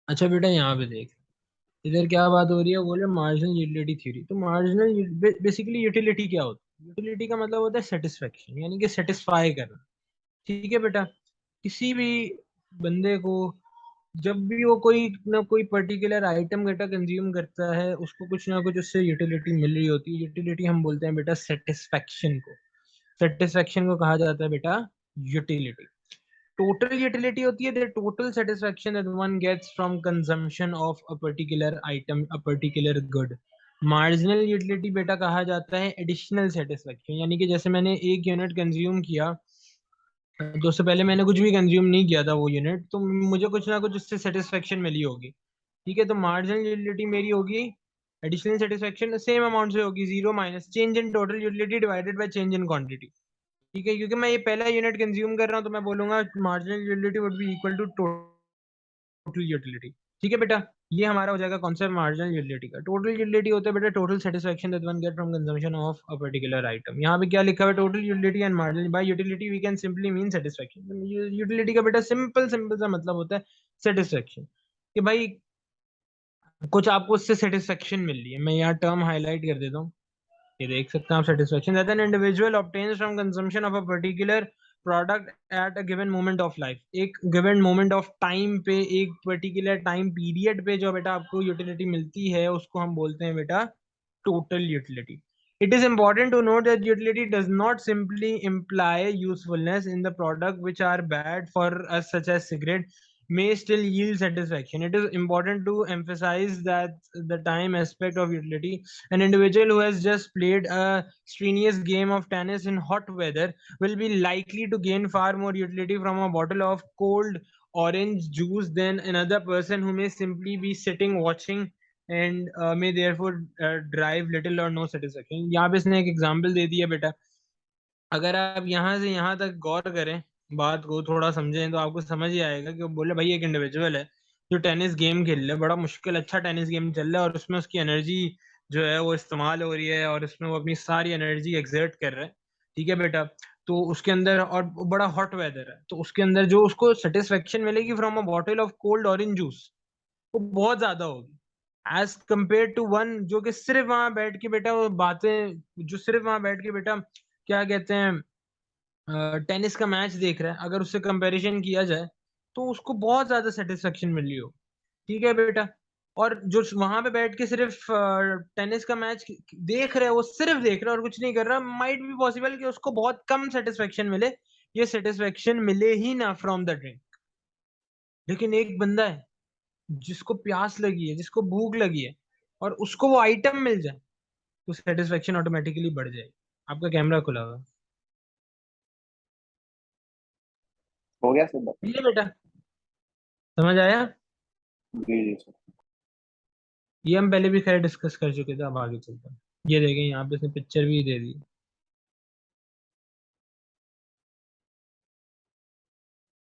अच्छा बेटा यहाँ पे देख, इधर क्या बात हो रही है, बोले मार्जिनल यूटिलिटी थ्योरी। तो मार्जिनल बेसिकली यूटिलिटी क्या होता है? यूटिलिटी का मतलब होता है सेटिस्फेक्शन, यानी कि सेटिस्फाई करना। ठीक है बेटा, किसी भी बंदे को जब भी वो कोई ना कोई पर्टिकुलर आइटम बेटा कंज्यूम करता है, उसको कुछ ना कुछ उससे यूटिलिटी मिल रही होती है। यूटिलिटी हम बोलते हैं बेटा सेटिस्फेक्शन को। सेटिस्फेक्शन को कहा जाता है बेटा यूटिलिटी। टोटल यूटिलिटी होती है the total satisfaction that one gets from consumption of a particular item, a particular good. Marginal utility बेटा कहा जाता है एडिशनल सेटिस्फेक्शन, यानी कि जैसे मैंने एक यूनिट कंज्यूम किया, तो उससे पहले मैंने कुछ भी कंज्यूम नहीं किया था वो यूनिट, तो मुझे कुछ ना कुछ उससे सेटिस्फेक्शन मिली होगी। ठीक है, तो मार्जिनल यूटिलिटी मेरी होगी एडिशनल सेटिस्फेक्शन, सेम अमाउंट से होगी, zero minus change in total utility divided by change in quantity. ठीक है, क्योंकि मैं ये पहला यूनिट कंज्यूम कर रहा हूँ, तो मैं बोलूंगा marginal utility would be equal to total utility. ठीक है बेटा, ये हमारा हो जाएगा कॉन्सेप्ट मार्जिनल यूटिलिटी का। टोटल यूटिलिटी होता है बेटा total satisfaction that one get from consumption of a particular item. यहाँ पे क्या लिखा हुआ है? Total utility and marginal. By utility we can simply mean satisfaction. Utility का बेटा सिंपल सिंपल सा मतलब होता है सेटिस्फेक्शन, कि भाई कुछ आपको उससे सेटिस्फेक्शन मिल रही है। मैं यहाँ टर्म हाईलाइट कर देता हूँ, ये देख सकते हैं आप। Satisfaction that an individual obtains from consumption of a particular product at a given moment of life. एक गिवन मोमेंट ऑफ टाइम पे, एक पर्टिकुलर टाइम पीरियड पे जो बेटा आपको यूटिलिटी मिलती है, उसको हम बोलते हैं बेटा total utility. It is important to note that utility does not simply imply usefulness in the product, which are bad for us, such as cigarette, may still yield satisfaction. It is important to emphasize that the time aspect of utility. An individual who has just played a strenuous game of tennis in hot weather will be likely to gain far more utility from a bottle of cold orange juice than another person who may simply be sitting watching and may therefore drive little or no satisfaction. यहाँ पे इसने एक example दे दिया बेटा। अगर आप यहाँ से यहाँ तक गौर करें, बात को थोड़ा समझें, तो आपको समझ ही आएगा कि वो बोले भाई एक इंडिविजुअल है जो टेनिस गेम खेल रहा है, बड़ा मुश्किल अच्छा टेनिस गेम चल रहा है, और उसमें उसकी एनर्जी जो है वो इस्तेमाल हो रही है, और उसमें वो अपनी सारी एनर्जी एक्सर्ट कर रहा है। ठीक है बेटा, तो उसके अंदर, और बड़ा हॉट वेदर है, तो उसके अंदर जो उसको सेटिस्फेक्शन मिलेगी from a bottle of cold orange juice, वो बहुत ज्यादा होगी एज कंपेयर टू वन जो कि सिर्फ वहां बैठ के बेटा वो बातें, जो सिर्फ वहां बैठ के बेटा क्या कहते हैं टेनिस का मैच देख रहा है। अगर उससे कंपैरिजन किया जाए, तो उसको बहुत ज्यादा सेटिस्फेक्शन मिल रही हो। ठीक है बेटा, और जो वहां पे बैठ के सिर्फ टेनिस का मैच देख रहा है, वो सिर्फ देख रहा है और कुछ नहीं कर रहा, माइट बी पॉसिबल कि उसको बहुत कम सेटिस्फेक्शन मिले, ये सेटिस्फेक्शन मिले ही ना फ्रॉम द ड्रिंक। लेकिन एक बंदा है जिसको प्यास लगी है, जिसको भूख लगी है, और उसको वो आइटम मिल जाए, तो सेटिस्फेक्शन ऑटोमेटिकली बढ़ जाएगी। आपका कैमरा खुला हुआ है। हो गया सब? ठीक है बेटा, समझ आया? जी जी सर। ये हम पहले भी खैर डिस्कस कर चुके थे, अब आगे चलते हैं। ये देखें, यहाँ पे इसने पिक्चर भी दे दी।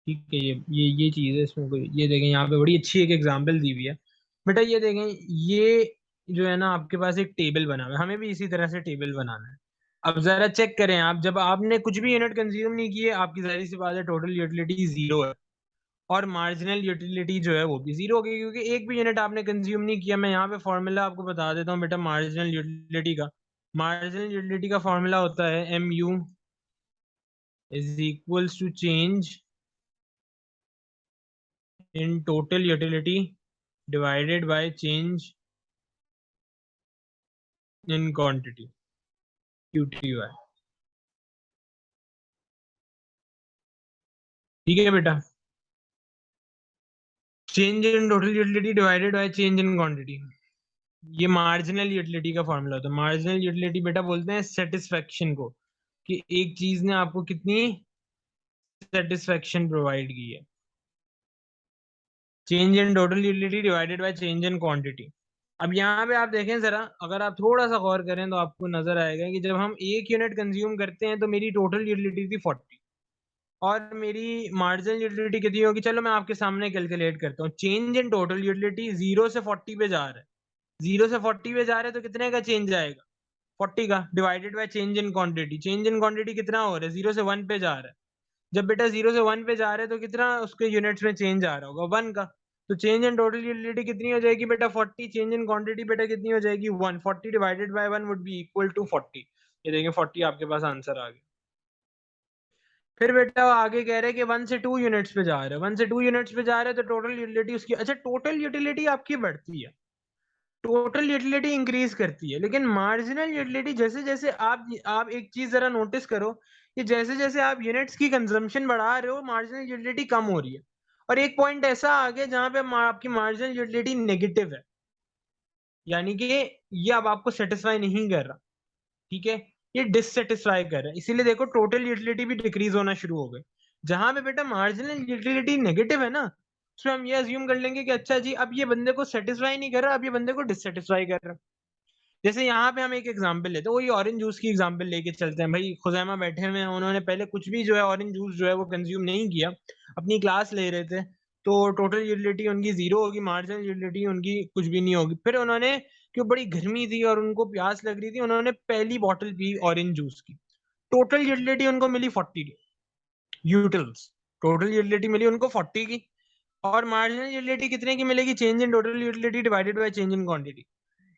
ठीक है, ये चीज है इसमें कोई, ये देखें यहाँ पे बड़ी अच्छी एक एग्जांपल दी हुई है। बेटा ये देखें, ये जो है ना आपके पास एक टेबल बना हुआ है, हमें भी इसी तरह से टेबल बनाना है। अब जरा चेक करें आप, जब आपने कुछ भी यूनिट कंज्यूम नहीं किए, आपकी जाहिर सी बात है टोटल यूटिलिटी जीरो है, और मार्जिनल यूटिलिटी जो है वो भी जीरो हो गई, क्योंकि एक भी यूनिट आपने कंज्यूम नहीं किया। मैं यहाँ पे फॉर्मूला आपको बता देता हूँ बेटा मार्जिनल यूटिलिटी का। मार्जिनल यूटिलिटी का फॉर्मूला होता है MU is equals to change in total utility divided by change in quantity, QTY। ठीक है बेटा, change in total utility divided by change in quantity, ये मार्जिनल यूटिलिटी का फॉर्मूला होता है। मार्जिनल यूटिलिटी बेटा बोलते हैं सेटिस्फेक्शन को, कि एक चीज ने आपको कितनी सेटिस्फेक्शन प्रोवाइड की है। Change in total utility divided by change in quantity. अब यहाँ पे आप देखें जरा, अगर आप थोड़ा सा गौर करें, तो आपको नजर आएगा कि जब हम एक यूनिट कंज्यूम करते हैं, तो मेरी टोटल यूटिलिटी थी 40, और मेरी मार्जिनल यूटिलिटी कितनी होगी? चलो मैं आपके सामने कैलकुलेट करता हूँ। चेंज इन टोटल यूटिलिटी 0 से 40 पे जा रहा है, 0 से 40 पे जा रहा है, तो कितने का चेंज आएगा? 40 का, divided by change in quantity. Change in quantity कितना हो रहा है? 0 से 1 पे जा रहा है, जब बेटा 0 से 1 पे जा रहे हैं तो कितना उसके यूनिट्स में चेंज आ रहा होगा 1 का, तो चेंज इन टोटल यूटिलिटी कितनी हो जाएगी बेटा 40, चेंज इन क्वांटिटी बेटा कितनी हो जाएगी 1, 40 divided by 1 would be equal to 40। ये देखें 40 आपके पास आंसर आ गया। फिर बेटा आगे कह रहे हैं कि 1 से 2 यूनिट्स पे जा रहे हैं, 1 से 2 यूनिट्स पे जा रहे हैं तो टोटल यूटिलिटी उसकी, अच्छा टोटल यूटिलिटी आपकी बढ़ती है, टोटल यूटिलिटी इंक्रीज करती है, लेकिन मार्जिनल यूटिलिटी जैसे जैसे आप एक चीज जरा नोटिस करो कि जैसे जैसे आप यूनिट्स की कंजम्पशन बढ़ा रहे हो मार्जिनल यूटिलिटी कम हो रही है, और एक पॉइंट ऐसा आ गया जहां पे आपकी मार्जिनल यूटिलिटी नेगेटिव है, यानी कि ये अब आपको सेटिस्फाई नहीं कर रहा, ठीक है, ये डिससेटिस्फाई कर रहा है, इसीलिए देखो टोटल यूटिलिटी भी डिक्रीज होना शुरू हो गई। जहां पे बेटा मार्जिनल यूटिलिटी नेगेटिव है ना, उसमें हम ये अज्यूम कर लेंगे कि अच्छा जी अब ये बंदे को सेटिस्फाई नहीं कर रहा, अब ये बंदे को डिससेटिस्फाई कर रहा है। जैसे यहाँ पे हम एक एग्जांपल लेते हैं, वही ऑरेंज जूस की एग्जांपल लेके चलते हैं। भाई खुजैमा बैठे हुए हैं, उन्होंने पहले कुछ भी जो है ऑरेंज जूस जो है वो कंज्यूम नहीं किया, अपनी क्लास ले रहे थे, तो टोटल यूटिलिटी उनकी 0 होगी, मार्जिनल यूटिलिटी उनकी कुछ भी नहीं होगी। फिर उन्होंने, क्यों बड़ी गर्मी थी और उनको प्यास लग रही थी, उन्होंने पहली बॉटल पी ऑरेंज जूस की, टोटल यूटिलिटी उनको मिली 40 यूटिल्स, टोटल यूटिलिटी मिली उनको 40 की, और मार्जिनल यूटिलिटी कितने की मिलेगी, change in total utility divided by change in quantity.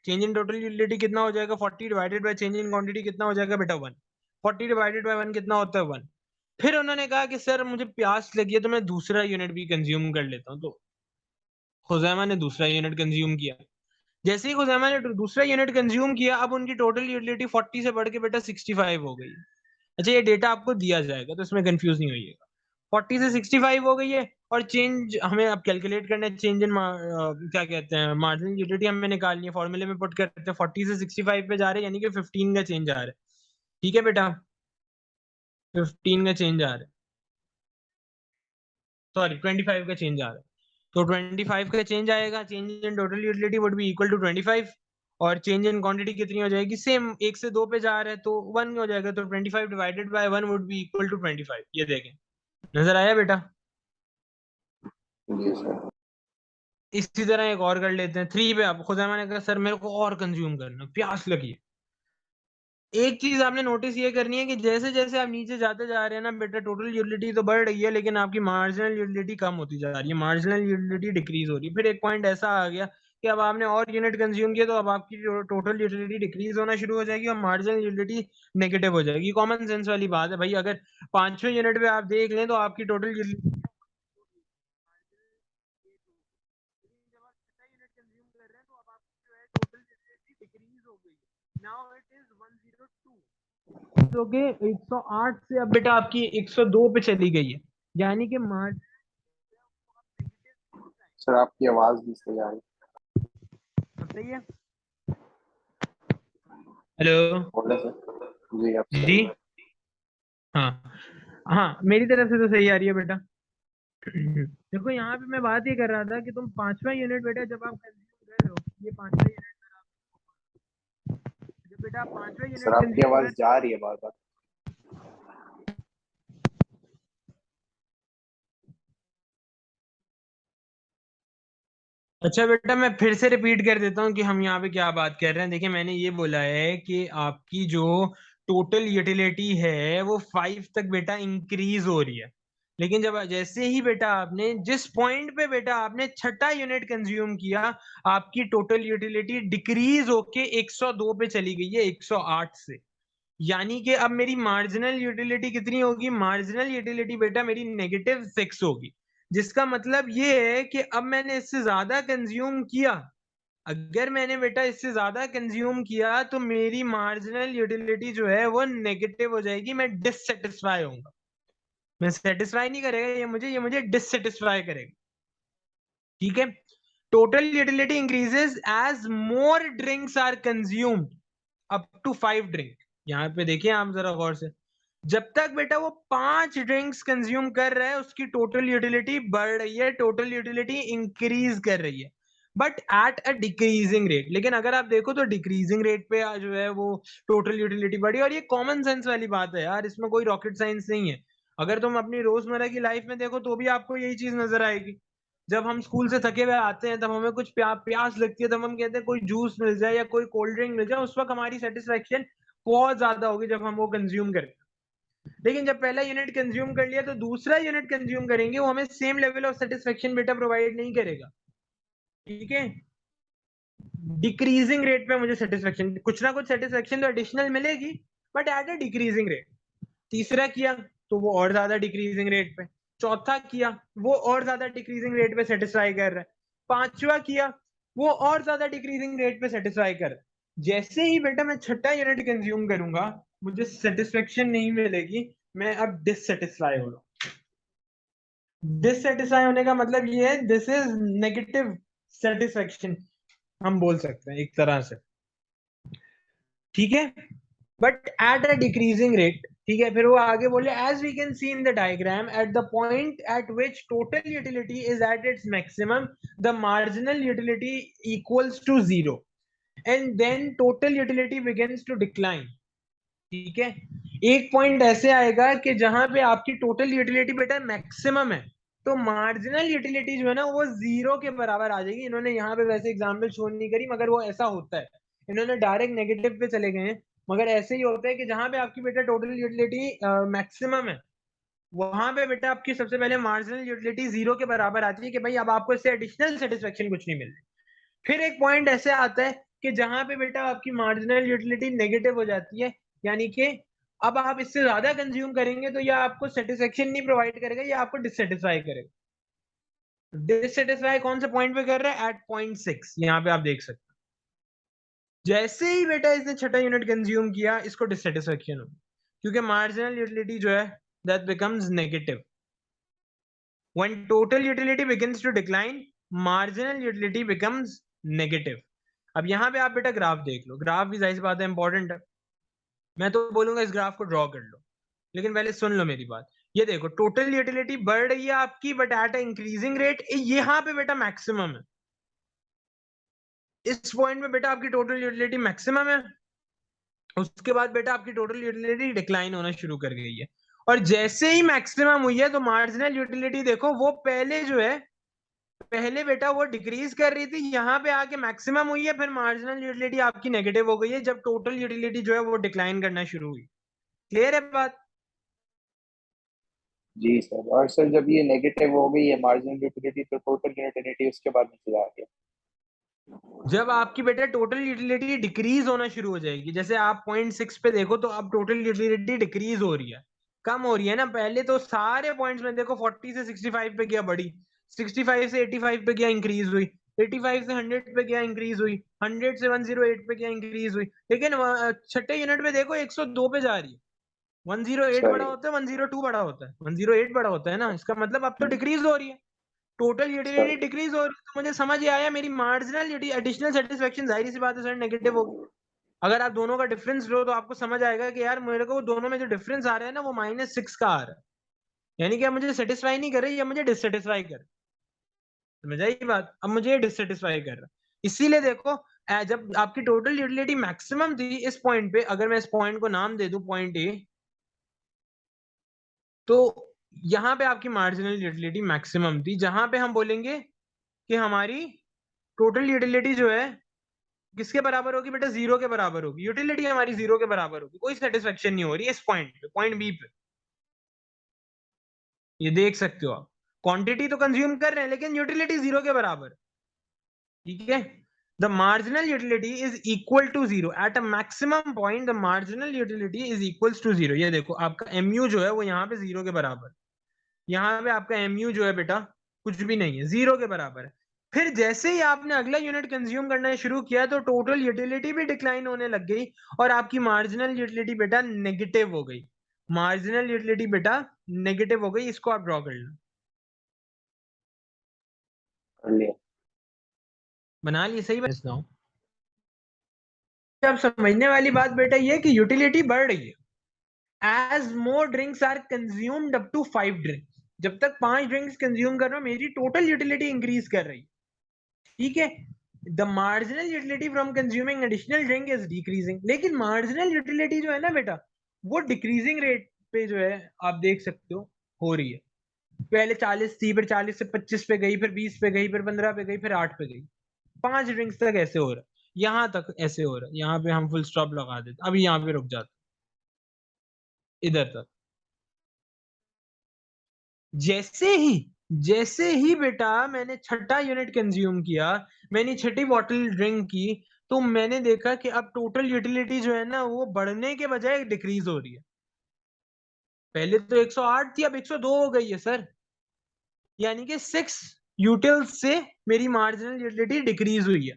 Change in total utility कितना हो जाएगा 40 divided by change in quantity कितना हो जाएगा बेटा 1, 40 डिवाइडेड बाय 1 कितना होता है 1। फिर उन्होंने कहा कि सर मुझे प्यास लगी है तो मैं दूसरा यूनिट भी कंज्यूम कर लेता हूँ, तो खुजैमा ने दूसरा यूनिट कंज्यूम किया। जैसे ही खुजैमा ने दूसरा यूनिट कंज्यूम किया, अब उनकी टोटल यूटिलिटी 40 से बढ़ के बेटा 65 हो गई। अच्छा ये डेटा आपको दिया जाएगा तो इसमें कंफ्यूज नहीं होइएगा, 40 से 65 हो गई है, और चेंज हमें अब कैलकुलेट करना है, चेंज इन क्या कहते हैं मार्जिनल यूटिलिटी हमें निकालनी है, फॉर्मूले में पुट करते हैं, 40 से 65 पे जा रहे हैं यानी कि 15 का चेंज आ रहा है, ठीक है बेटा 15 का चेंज आ रहा है, सॉरी 25 का चेंज आ रहा है, तो 25 का चेंज आएगा, change in total utility would be equal to 25, और चेंज इन क्वांटिटी कितनी हो जाएगी, सेम 1 से 2 पे जा रहा है तो 1 हो जाएगा, तो 25 divided by 1 would be equal to 25। ये देखें नजर आया बेटा। जी सर। इसी तरह एक और कर लेते हैं 3 पे। आप खुदैमा ने कहा सर मेरे को और कंज्यूम करना, प्यास लगी है। एक चीज आपने नोटिस ये करनी है कि जैसे जैसे आप नीचे जाते जा रहे हैं ना बेटा, टोटल यूटिलिटी तो बढ़ रही है लेकिन आपकी मार्जिनल यूटिलिटी कम होती जा रही है, मार्जिनल यूटिलिटी डिक्रीज हो रही है। फिर एक पॉइंट ऐसा आ गया कि अब आपने और यूनिट कंज्यूम किया तो अब आपकी टोटल यूटिलिटी डिक्रीज होना शुरू हो जाएगी और मार्जिनल यूटिलिटी नेगेटिव हो जाएगी। कॉमन सेंस वाली बात है भाई, अगर 5वें यूनिट पे आप देख लें तो आपकी टोटल यूटिलिटी, जब आप छठा यूनिट कंज्यूम कर रहे हैं तो अब आपकी जो है टोटल यूटिलिटी डिक्रीज हो गई है, नाउ इट इज 102 हो गए, 108 से अब बेटा आपकी 102 पे चली गई है, यानी कि मार्जिन सर आपकी आवाज नहीं सही आ रही। सही है। हेलो बोले सर। जी आप जी, सही है। हाँ हाँ मेरी तरफ से तो सही आ रही है बेटा। देखो यहाँ पे मैं बात ये कर रहा था कि तुम 5वां यूनिट बेटा जब आप कंज्यूम कर रहे हो, ये 5वां यूनिट जब बेटा आप 5वां सर यूनिट आपकी कंज्यूम कर, आवाज जा रही है बार बार। अच्छा बेटा मैं फिर से रिपीट कर देता हूँ कि हम यहाँ पे क्या बात कर रहे हैं। देखिए मैंने ये बोला है कि आपकी जो टोटल यूटिलिटी है वो 5 तक बेटा इंक्रीज हो रही है, लेकिन जब जैसे ही बेटा आपने जिस पॉइंट पे बेटा आपने छठा यूनिट कंज्यूम किया, आपकी टोटल यूटिलिटी डिक्रीज होके 102 पे चली गई है 108 से, यानी कि अब मेरी मार्जिनल यूटिलिटी कितनी होगी, मार्जिनल यूटिलिटी बेटा मेरी -6 होगी, जिसका मतलब ये है कि अब मैंने इससे ज्यादा कंज्यूम किया, अगर मैंने बेटा इससे ज्यादा कंज्यूम किया तो मेरी मार्जिनल यूटिलिटी जो है वो नेगेटिव हो जाएगी, मैं डिससेटिस्फाई होऊंगा, मैं सेटिस्फाई नहीं करेगा ये मुझे डिससेटिस्फाई करेगा, ठीक है। Total utility increases as more drinks are consumed up to 5 drink. यहाँ पे देखिए आप जरा गौर से, जब तक बेटा वो 5 ड्रिंक्स कंज्यूम कर रहा है उसकी टोटल यूटिलिटी बढ़ रही है, टोटल यूटिलिटी इंक्रीज कर रही है, but at a decreasing rate. लेकिन अगर आप देखो तो डिक्रीजिंग रेट पे जो है वो टोटल यूटिलिटी बढ़ी, और ये कॉमन सेंस वाली बात है यार, इसमें कोई रॉकेट साइंस नहीं है। अगर तुम अपनी रोजमर्रा की लाइफ में देखो तो भी आपको यही चीज नजर आएगी। जब हम स्कूल से थके हुए आते हैं तब हमें कुछ प्यास लगती है, तब हम कहते हैं कोई जूस मिल जाए या कोई कोल्ड ड्रिंक मिल जाए, उस वक्त हमारी सेटिस्फेक्शन बहुत ज्यादा होगी जब हम वो कंज्यूम करें। लेकिन जब पहला यूनिट कंज्यूम कर लिया तो दूसरा यूनिट कंज्यूम करेंगे, वो हमें सेम लेवल ऑफ सेटिस्फेक्शन बेटा प्रोवाइड नहीं करेगा, ठीक है। डिक्रीजिंग रेट पे मुझे सेटिस्फेक्शन, कुछ ना कुछ सेटिस्फेक्शन तो एडिशनल मिलेगी, but at a decreasing rate. तीसरा किया तो वो और ज्यादा डिक्रीजिंग रेट पे, चौथा किया वो और ज्यादा डिक्रीजिंग रेट पे सेटिस्फाई कर रहा है, पांचवा किया वो और ज्यादा डिक्रीजिंग रेट पे सेटिस्फाई कर रहा है। जैसे ही बेटा मैं छठा यूनिट कंज्यूम करूंगा मुझे सेटिस्फेक्शन नहीं मिलेगी, मैं अब डिससेटिस्फाई हो रहा हूँ। डिससेटिस्फाई होने का मतलब ये है दिस इज नेगेटिव सेटिस्फेक्शन, हम बोल सकते हैं एक तरह से, ठीक है, but at a decreasing rate, ठीक है। फिर वो आगे बोले as we can see in the diagram at the point at which total utility is at its maximum the marginal utility equals to zero and then total utility begins to decline, ठीक है। एक point ऐसे आएगा कि जहां पे आपकी total utility बेटा मैक्सिमम है, तो मार्जिनल यूटिलिटी जो है ना वो जीरो के बराबर आ जाएगी। इन्होंने यहाँ पे वैसे एग्जाम्पल शो नहीं करी, मगर वो ऐसा होता है, इन्होंने डायरेक्ट नेगेटिव पे चले गए हैं, मगर ऐसे ही होता है कि जहां पे आपकी बेटा टोटल यूटिलिटी मैक्सिमम है, वहां पे बेटा आपकी सबसे पहले मार्जिनल यूटिलिटी जीरो के बराबर आती है कि भाई अब आपको इससे एडिशनल सेटिस्फेक्शन कुछ नहीं मिल रही। फिर एक पॉइंट ऐसे आता है कि जहां पे बेटा आपकी मार्जिनल यूटिलिटी नेगेटिव हो जाती है, यानी कि अब आप इससे ज्यादा कंज्यूम करेंगे तो यह आपको सेटिस्फेक्शन नहीं प्रोवाइड करेगा, या आपको डिससेटिस्फाई करेगा। डिससेटिस्फाई कौन से पॉइंट पे कर रहा है? एट पॉइंट 6, यहाँ पे आप देख सकते हैं। जैसे ही बेटा इसने छठा यूनिट कंज्यूम किया इसको डिससेटिस्फेक्शन हो, क्योंकि मार्जिनल यूटिलिटी जो है that becomes negative. When total utility begins to decline, marginal utility becomes negative. अब यहाँ पे आप बेटा ग्राफ देख लो, ग्राफ भी जाहिर सी बात है इंपॉर्टेंट है, मैं तो बोलूंगा इस ग्राफ को ड्रॉ कर लो, लेकिन पहले सुन लो मेरी बात। ये देखो टोटल यूटिलिटी बढ़ रही है आपकी बट एट इंक्रीजिंग रेट, यहाँ पे बेटा मैक्सिमम है, इस पॉइंट में बेटा आपकी टोटल यूटिलिटी मैक्सिमम है, उसके बाद बेटा आपकी टोटल यूटिलिटी डिक्लाइन होना शुरू कर गई है, और जैसे ही मैक्सिमम हुई है तो मार्जिनल यूटिलिटी देखो वो पहले जो है, पहले बेटा वो डिक्रीज कर रही थी, यहाँ पे आके मैक्सिमम हुई है, फिर मार्जिनल यूटिलिटी आपकी नेगेटिव हो गई है जब टोटल यूटिलिटी जो है वो डिक्लाइन करना शुरू हुई। क्लियर है बात? जी सर। और सर जब ये नेगेटिव हो गई है मार्जिनल यूटिलिटी तो टोटल यूटिलिटी उसके बाद नीचे जा रही है। जब आपकी बेटा टोटल यूटिलिटी डिक्रीज होना शुरू हो जाएगी, जैसे आप पॉइंट 6 पे देखो तो अब टोटल यूटिलिटी डिक्रीज हो रही है, कम हो रही है ना। पहले तो सारे पॉइंट्स में देखो 40 से 65 पे गया बढ़ी, 65 से 85 पे गया इंक्रीज हुई, 85 से 100 पे गया इंक्रीज हुई, 100 से 108 पे गया इंक्रीज हुई, लेकिन छठे यूनिट पे देखो 102 पे जा रही है। 108 बड़ा सही। होता है, 102 बड़ा होता है, 108 बड़ा होता है ना, इसका मतलब अब तो डिक्रीज हो रही है, टोटल यूटिलिटी सही। डिक्रीज हो रही है। तो मुझे समझ ये आया मेरी मार्जिनल एडिशनल सेटिस्फेक्शन जाहिर सी बात है सर नेगेटिव होगी। अगर आप दोनों का डिफरेंस लो तो आपको समझ आएगा कि यार मेरे को दोनों में जो डिफरेंस आ रहा है ना वो -6 का आ रहा है, यानी कि अब मुझे सेटिस्फाई नहीं कर रही, या मुझे डिससेटिस्फाई कर, समझ आई बात? अब मुझे डिससेटिस्फाई कर रहा है। इसीलिए देखो जब आपकी टोटल यूटिलिटी मैक्सिमम थी इस पॉइंट पे, अगर मैं इस पॉइंट को नाम दे दूं पॉइंट ए, तो यहाँ पे आपकी मार्जिनल यूटिलिटी मैक्सिमम थी, जहां पे हम बोलेंगे कि हमारी टोटल यूटिलिटी जो है किसके बराबर होगी बेटा? जीरो के बराबर होगी, यूटिलिटी हमारी जीरो के बराबर होगी, कोई सेटिस्फेक्शन नहीं हो रही है इस पॉइंट पे, पॉइंट बी पे। ये देख सकते हो आप, क्वांटिटी तो कंज्यूम कर रहे हैं लेकिन यूटिलिटी जीरो के बराबर, ठीक है। The marginal utility is equal to zero at a maximum point, the marginal utility is equal to zero. ये देखो आपका एमयू जो है वो यहाँ पे जीरो के बराबर, यहाँ पे आपका एमयू जो है बेटा कुछ भी नहीं है, जीरो के बराबर है। फिर जैसे ही आपने अगला यूनिट कंज्यूम करना शुरू किया तो टोटल यूटिलिटी भी डिक्लाइन होने लग गई, और आपकी मार्जिनल यूटिलिटी बेटा नेगेटिव हो गई, मार्जिनल यूटिलिटी बेटा नेगेटिव हो गई। इसको आप ड्रॉ कर लो, कर लिया। बना लिए? सही बात सुनाओ। अब समझने वाली बात बेटा ये कि यूटिलिटी बढ़ रही है as more drinks are consumed up to 5 drinks, जब तक 5 ड्रिंक्स कंज्यूम कर रहा हूं मेरी टोटल यूटिलिटी इंक्रीज कर रही है, ठीक है। The marginal utility from consuming additional drink is decreasing, लेकिन मार्जिनल यूटिलिटी जो है ना बेटा वो डिक्रीजिंग रेट पे जो है आप देख सकते हो रही है। पहले 40 थी, फिर 40 से 25 पे गई, फिर 20 पे गई, फिर 15 पे गई, फिर 8 पे गई, 5 ड्रिंक्स तक ऐसे हो रहा है, यहाँ तक ऐसे हो रहा है। यहाँ पे हम फुल स्टॉप लगा देते, अभी यहाँ पे रुक जाते इधर तक, जैसे ही बेटा मैंने छठा यूनिट कंज्यूम किया, मैंने छठी बॉटल ड्रिंक की, तो मैंने देखा कि अब टोटल यूटिलिटी जो है ना वो बढ़ने के बजाय डिक्रीज हो रही है। पहले तो 108 थी, अब 102 हो गई है सर। यानी कि 6 यूटिल्स से मेरी मार्जिनल यूटिलिटी डिक्रीज हुई है।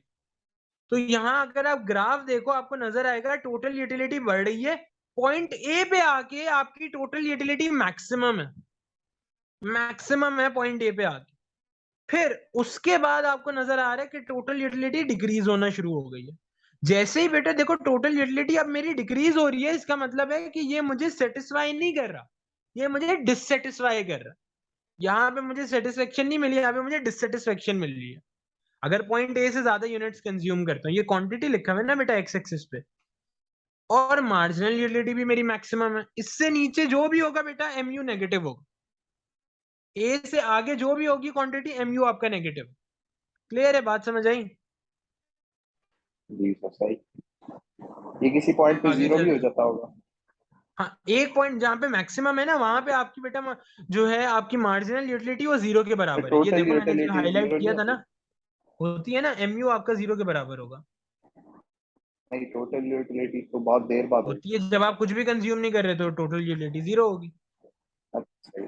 तो यहाँ अगर आप ग्राफ देखो आपको नजर आएगा टोटल यूटिलिटी बढ़ रही है, पॉइंट ए पे आके आपकी टोटल यूटिलिटी मैक्सिमम है पॉइंट ए पे आके। फिर उसके बाद आपको नजर आ रहा है कि टोटल यूटिलिटी डिक्रीज होना शुरू हो गई है। जैसे ही बेटा देखो टोटल यूटिलिटी अब मेरी डिक्रीज हो रही है, इसका मतलब है कि ये मुझे सेटिस्फाई नहीं कर रहा, ये मुझे डिससेटिस्फाई कर रहा है। यहाँ पे मुझे सेटिस्फेक्शन नहीं मिली, यहाँ पे मुझे डिससेटिस्फेक्शन मिल रही है। अगर पॉइंट ए से ज्यादा यूनिट्स कंज्यूम करता हूँ, ये क्वांटिटी लिखा हुआ है ना बेटा एक्स एक्सिस पे, और मार्जिनल यूटिलिटी भी मेरी मैक्सिमम है, इससे नीचे जो भी होगा बेटा एमयू नेगेटिव होगा। ए से आगे जो भी होगी क्वांटिटी एमयू आपका नेगेटिव। क्लियर है बात, समझ आई? जी सर सही। ये किसी पॉइंट पे आगे जीरो भी हो चलते हैं। जाता होगा? हाँ, एक पॉइंट जहां पे मैक्सिमम है ना वहां पे आपकी बेटा जो है आपकी मार्जिनल यूटिलिटी वो जीरो के तो बराबर है। ये टोटल देखो मैंने जो यूटिलिटी हाईलाइट जीरो नहीं किया था होती? ना, होती है ना एमयू आपका जीरो के बराबर होगा। नहीं, टोटल यूटिलिटी तो बहुत देर बाद होती होगी। है जब आप कुछ भी कंज्यूम नहीं कर रहे तो टोटल यूटिलिटी जीरो होगी। अच्छा।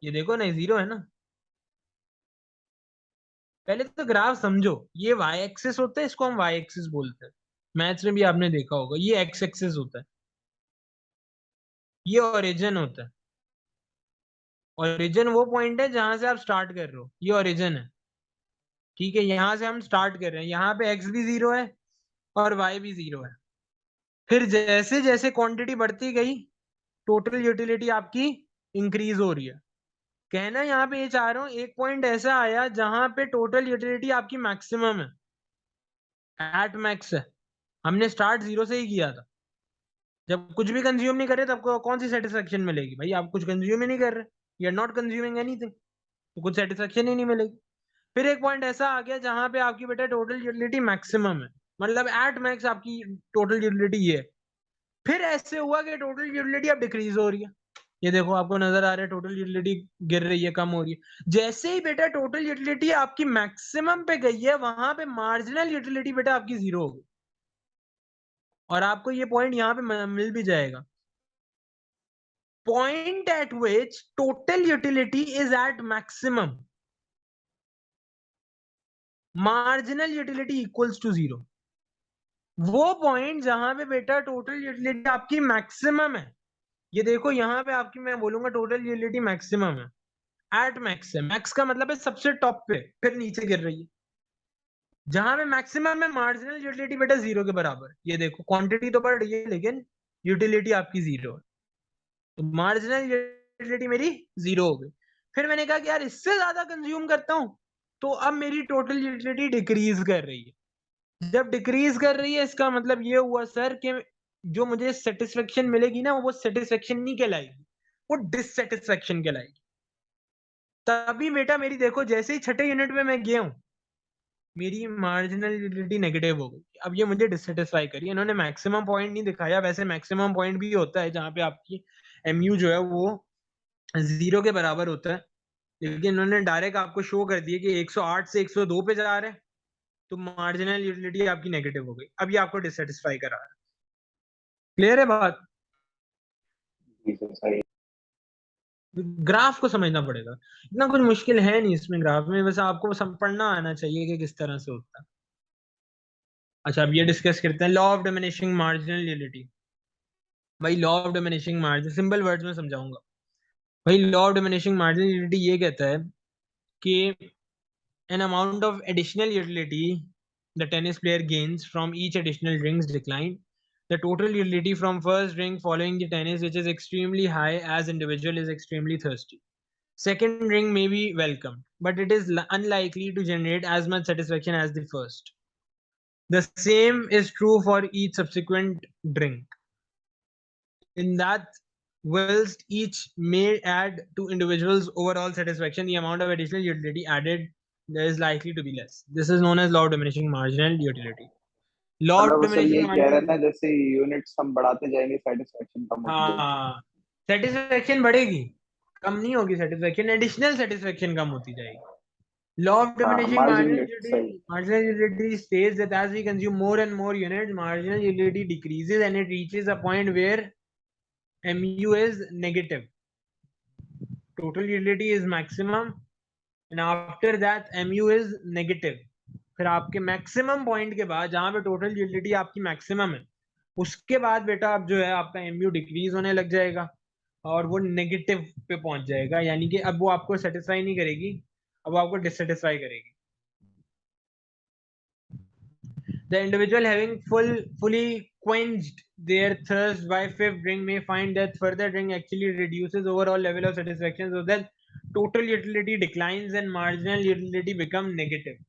ये देखो ना जीरो है ना। पहले तो ग्राफ समझो, ये वाई एक्सिस होता है, इसको हम वाई एक्सिस बोलते हैं। मैथ्स में भी आपने देखा होगा, ये एक्स एक्सिस होता है, ये ओरिजिन होता है। ओरिजिन वो पॉइंट है जहां से आप स्टार्ट कर रहे हो, ये ओरिजिन है। ठीक है, यहां से हम स्टार्ट कर रहे हैं, यहाँ पे एक्स भी जीरो है और वाई भी जीरो है। फिर जैसे जैसे क्वांटिटी बढ़ती गई टोटल यूटिलिटी आपकी इंक्रीज हो रही है। कहना यहाँ पे ये चाह रहा हूँ, एक पॉइंट ऐसा आया जहां पे टोटल यूटिलिटी आपकी मैक्सिमम है, एट मैक्स है। हमने स्टार्ट जीरो से ही किया था। जब कुछ भी कंज्यूम नहीं कर रहे तो आपको कौन सी सेटिस्फेक्शन मिलेगी भाई? आप कुछ कंज्यूम ही नहीं कर रहे, you are not consuming anything, तो कुछ सेटिस्फेक्शन ही नहीं मिलेगी। फिर एक पॉइंट ऐसा आ गया जहां पे आपकी बेटा टोटल यूटिलिटी मैक्सिमम है, मतलब एट मैक्स आपकी टोटल यूटिलिटी ये है। फिर ऐसे हुआ कि टोटल यूटिलिटी अब डिक्रीज हो रही है। ये देखो आपको नजर आ रहा है टोटल यूटिलिटी गिर रही है, कम हो रही है। जैसे ही बेटा टोटल यूटिलिटी आपकी मैक्सिमम पे गई है, वहां पे मार्जिनल यूटिलिटी बेटा आपकी जीरो हो गई। और आपको ये पॉइंट यहाँ पे मिल भी जाएगा, point at which total utility is at maximum, marginal utility equals to zero। वो पॉइंट जहां पे बेटा टोटल यूटिलिटी आपकी मैक्सिमम है, ये देखो यहाँ पे आपकी मैं बोलूंगा टोटल यूटिलिटी मैक्सिमम है, एट मैक्स है। मैक्स का मतलब है सबसे टॉप पे, फिर नीचे गिर रही है। जहां पे मैक्सिमम है मार्जिनल यूटिलिटी बेटा जीरो के बराबर। ये देखो क्वांटिटी तो बढ़ रही है लेकिन यूटिलिटी आपकी जीरो है, तो मार्जिनल यूटिलिटी मेरी जीरो हो गई। फिर मैंने कहा कि यार इससे ज्यादा कंज्यूम करता हूं तो अब मेरी टोटल यूटिलिटी डिक्रीज कर रही है। जब डिक्रीज कर रही है इसका मतलब ये हुआ सर कि जो मुझे सेटिस्फेक्शन मिलेगी ना वो सेटिस्फेक्शन नहीं कहलाएगी, वो डिससेटिस्फेक्शन कहलाएगी। तभी बेटा मेरी देखो जैसे ही छठे यूनिट में मैं गया हूं मेरी मार्जिनल यूटिलिटी नेगेटिव हो गई। अब ये मुझे डिससेटिस्फाई करी। इन्होंने मैक्सिमम पॉइंट नहीं दिखाया, वैसे मैक्सिमम पॉइंट भी होता है जहां पे आपकी एमयू जो है वो जीरो के बराबर होता है, लेकिन इन्होंने डायरेक्ट आपको शो कर दिया कि 108 से 102 पे जा रहे हैं, तो मार्जिनल यूटिलिटी आपकी नेगेटिव हो गई। अब ये आपको डिससेटिस्फाई करा रहा है। क्लियर है बात? जी सर सही। ग्राफ को समझना पड़ेगा, इतना कुछ मुश्किल है नहीं इसमें ग्राफ में, बस आपको पढ़ना आना चाहिए कि किस तरह से होता है। अच्छा, अब ये डिस्कस करते हैं law of diminishing marginal utility. भाई law of diminishing margin simple words में समझाऊंगा। भाई law of diminishing marginal utility ये कहता है कि an amount of additional utility the tennis player gains from each additional drink's decline. The total utility from first drink following the tennis, which is extremely high as individual is extremely thirsty. Second drink may be welcomed, but it is unlikely to generate as much satisfaction as the first. The same is true for each subsequent drink. In that, whilst each may add to individuals' overall satisfaction, the amount of additional utility added is likely to be less. This is known as law of diminishing marginal utility. Law of मतलब वो sir diminishing यही कह रहा marginal, था, जैसे units हम बढ़ाते जाएंगे सेटिस्फेक्शन कम होती जाएगी। हाँ, सेटिस्फेक्शन बढ़ेगी। कम नहीं होगी सेटिस्फेक्शन, एडिशनल सेटिस्फेक्शन कम होती जाएगी। Law of diminishing margin marginal utility, सही। marginal utility states that as we consume more and more units, marginal utility decreases and it reaches a point where MU is negative. Total utility is maximum and after that MU is negative. फिर आपके maximum point के बाद जहां पे total utility आपकी maximum है, उसके बाद बेटा अब जो है आपका एमयू डिक्रीज होने लग जाएगा और वो नेगेटिव पे पहुंच जाएगा, यानी कि अब वो आपको सेटिस्फाई नहीं करेगी, अब वो आपको डिससेटिस्फाई करेगी। The individual having fully quenched their thirst by fifth drink may find that further drink actually reduces overall level of satisfaction, so that total utility declines and marginal utility become negative.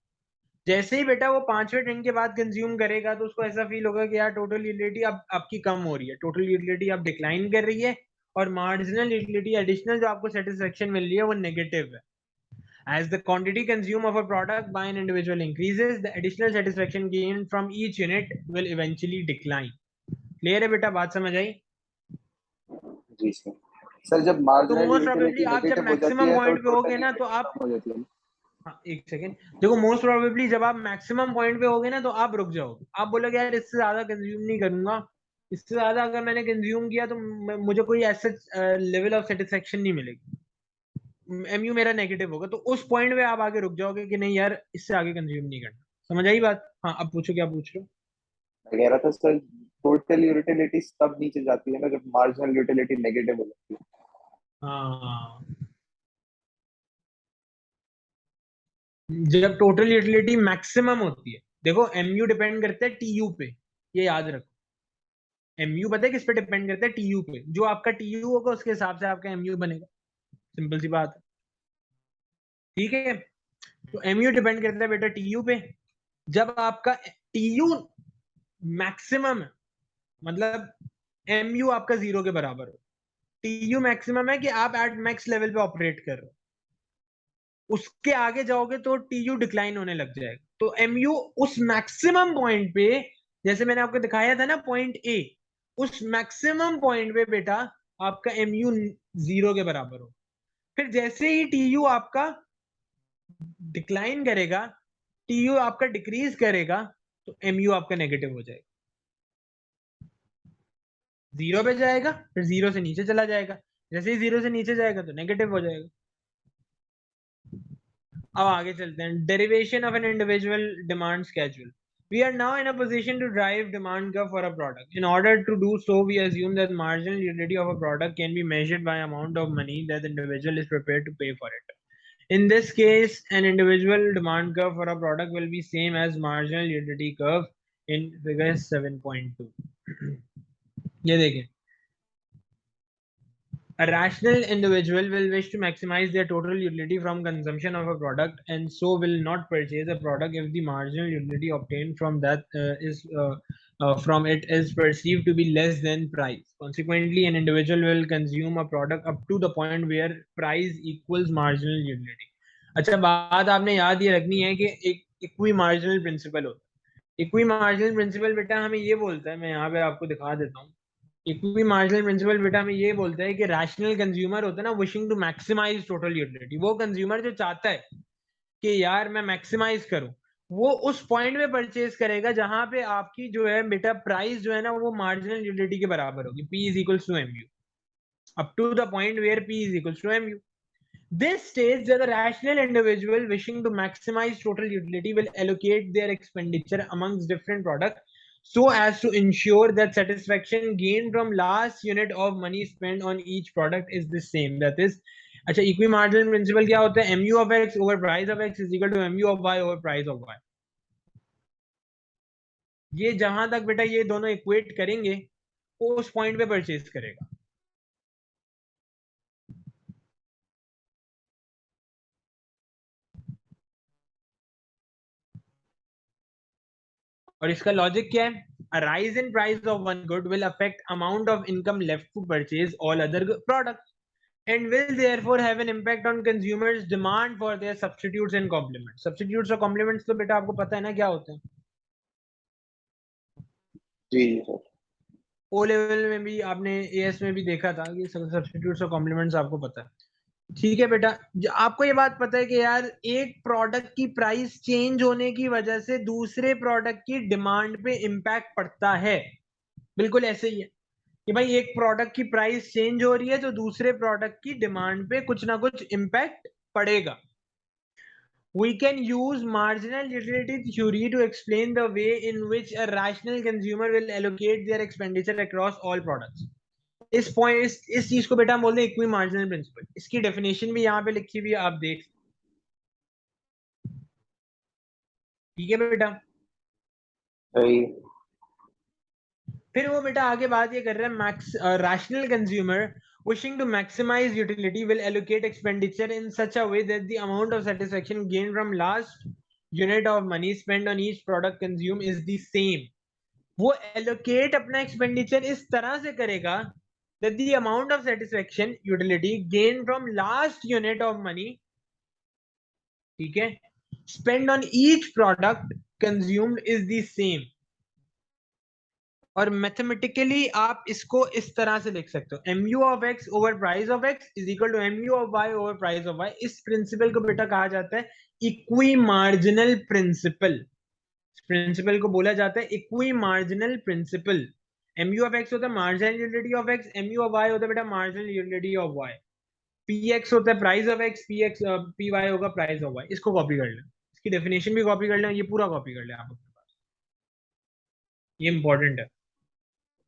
जैसे ही बेटा वो पांचवें drink के बाद consume करेगा तो उसको ऐसा फील होगा कि यार टोटल यूटिलिटी अब आपकी कम हो रही है, टोटल यूटिलिटी अब डिक्लाइन कर रही है और मार्जिनल यूटिलिटी एडिशनल जो आपको सेटिस्फेक्शन मिल रही है वो नेगेटिव है। As the quantity consumed of a product by an individual increases, the additional satisfaction gained from each unit will eventually decline. Clear है बेटा, बात समझ आई? जी सर जब तो मार्जिनल मोस्ट प्रोबेबली यूटिलिटी आप जब नेगेटिव हो जाती मैक्सिमम है तो पॉइंट पे होगे टोटल ना तो यूटिलिटी आप, कम हो जाती है। हाँ एक सेकेंड, देखो मोस्ट प्रोबेबली जब आप मैक्सिमम पॉइंट पे होगे ना तो आप रुक जाओगे, आप बोलोगे यार इससे ज्यादा कंज्यूम नहीं करूंगा, इससे ज्यादा अगर मैंने कंज्यूम किया तो मुझे कोई ऐसा लेवल ऑफ सेटिस्फेक्शन नहीं मिलेगी, एमयू मेरा नेगेटिव होगा, तो उस पॉइंट पे आप आगे रुक जाओगे कि नहीं यार इससे आगे कंज्यूम नहीं करना। समझ आई बात? हाँ अब पूछो क्या पूछ रहे हो। मैं कह रहा था सर टोटल यूटिलिटी तब नीचे जाती है ना जब मार्जिनल यूटिलिटी नेगेटिव हो जाती है। हाँ, जब टोटल यूटिलिटी मैक्सिमम होती है, देखो एमयू डिपेंड करता है टीयू पे, ये याद रखो। एमयू पता है किस पे डिपेंड करता है? टीयू पे। जो आपका टीयू होगा उसके हिसाब से आपका एमयू बनेगा, सिंपल सी बात है। ठीक है, तो एमयू डिपेंड करता है बेटा टीयू पे। जब आपका टीयू मैक्सिमम है, मतलब एमयू आपका 0 के बराबर हो, टीयू मैक्सिमम है कि आप एट मैक्स लेवल पे ऑपरेट कर रहे हो, उसके आगे जाओगे तो टीयू डिक्लाइन होने लग जाएगा। तो एमयू उस मैक्सिमम पॉइंट पे, जैसे मैंने आपको दिखाया था ना पॉइंट ए, उस मैक्सिमम पॉइंट पे बेटा आपका एमयू 0 के बराबर हो। फिर जैसे ही टीयू आपका डिक्लाइन करेगा, टीयू आपका डिक्रीज करेगा, तो एमयू आपका नेगेटिव हो जाएगा, 0 पे जाएगा, फिर 0 से नीचे चला जाएगा, जैसे ही 0 से नीचे जाएगा तो नेगेटिव हो जाएगा। अब आगे चलते हैं, derivation of an individual demand schedule. We are now in a position to drive demand curve for a product. In order to do so, we assume that marginal utility of a product can be measured by amount of money that the individual is prepared to pay for it. In this case, an individual demand curve for a product will be same as marginal utility curve in figure 7.2. ये देखें, a rational individual will wish to maximize their total utility from consumption of a product and so will not purchase a product if the marginal utility obtained from that from it is perceived to be less than price. Consequently, an individual will consume a product up to the point where price equals marginal utility. अच्छा, बात आपने याद ये रखनी है कि एक equi marginal principal होता है। इक्वी मार्जिनल प्रिंसिपल बेटा हमें ये बोलता है, मैं यहाँ पे आपको दिखा देता हूँ। इक्वी मार्जिनल प्रिंसिपल बेटा हमें ये बोलता है कि रैशनल कंज्यूमर होता है ना, wishing to maximise total utility, वो कंज्यूमर जो चाहता है कि यार मैं मैक्सिमाइज करूं, वो उस पॉइंट में परचेज करेगा जहां पे आपकी जो है बेटा प्राइस जो है ना वो मार्जिनल यूटिलिटी के बराबर होगी, P is equals to MU, up to the point where P is equals to MU. This states that a rational individual wishing to maximize total utility will allocate their expenditure amongst different products so as to ensure that satisfaction gained from last unit of money spent on each product is the same. That is, अच्छा, equi marginal principal क्या होता है? mu of x over price of x is equal to mu of y over price of y. ये जहां तक बेटा ये दोनों इक्वेट करेंगे वो उस पॉइंट पे परचेज करेगा। और इसका लॉजिक क्या है? A rise in price of one good will affect amount of income left to purchase all other products and will therefore have an impact on consumers demand for their substitutes and complements. Substitutes और complements तो बेटा आपको पता है ना क्या होते हैं? जी सर। ओ लेवल में भी आपने एएस में भी देखा था कि सब्स्टिट्यूट्स और कॉम्प्लीमेंट्स आपको पता है। ठीक है बेटा, आपको ये बात पता है कि यार एक प्रोडक्ट की प्राइस चेंज होने की वजह से दूसरे प्रोडक्ट की डिमांड पे इम्पैक्ट पड़ता है। बिल्कुल ऐसे ही है कि भाई एक प्रोडक्ट की प्राइस चेंज हो रही है तो दूसरे प्रोडक्ट की डिमांड पे कुछ ना कुछ इम्पैक्ट पड़ेगा। We can use marginal utility theory to explain the way in which a rational consumer will allocate their expenditure across all products. इस पॉइंट इस चीज को बेटा हम बोलते हैं इक्वी मार्जिनल प्रिंसिपल। इसकी डेफिनेशन भी यहाँ पे लिखी हुई है, आप देख। ठीक है बेटा। सही। फिर वो बेटा आगे बात ये कर रहे हैं, max rational consumer wishing to maximize utility will allocate expenditure in such a way that the amount of satisfaction gained from last unit of money spent on each product consumed is the same. वो allocate अपना expenditure इस तरह से करेगा that the amount of satisfaction utility gained from last unit of money, ठीक है, spent on each product consumed is the same. और mathematically आप इसको इस तरह से लिख सकते हो, M U of X over price of X is equal to M U of Y over price of Y. इस प्रिंसिपल को बेटा कहा जाता है इक्वी मार्जिनल प्रिंसिपल। प्रिंसिपल को बोला जाता है equi marginal principle. M U of X होता है marginal utility of X, M U of Y होता है बेटा marginal utility of Y, P X होता है price of X, P Y होगा प्राइस ऑफ वाई। इसको कॉपी कर लें, इसकी डेफिनेशन भी कॉपी कर लें, ये पूरा कॉपी कर लें आप अपने पास, ये इंपॉर्टेंट है।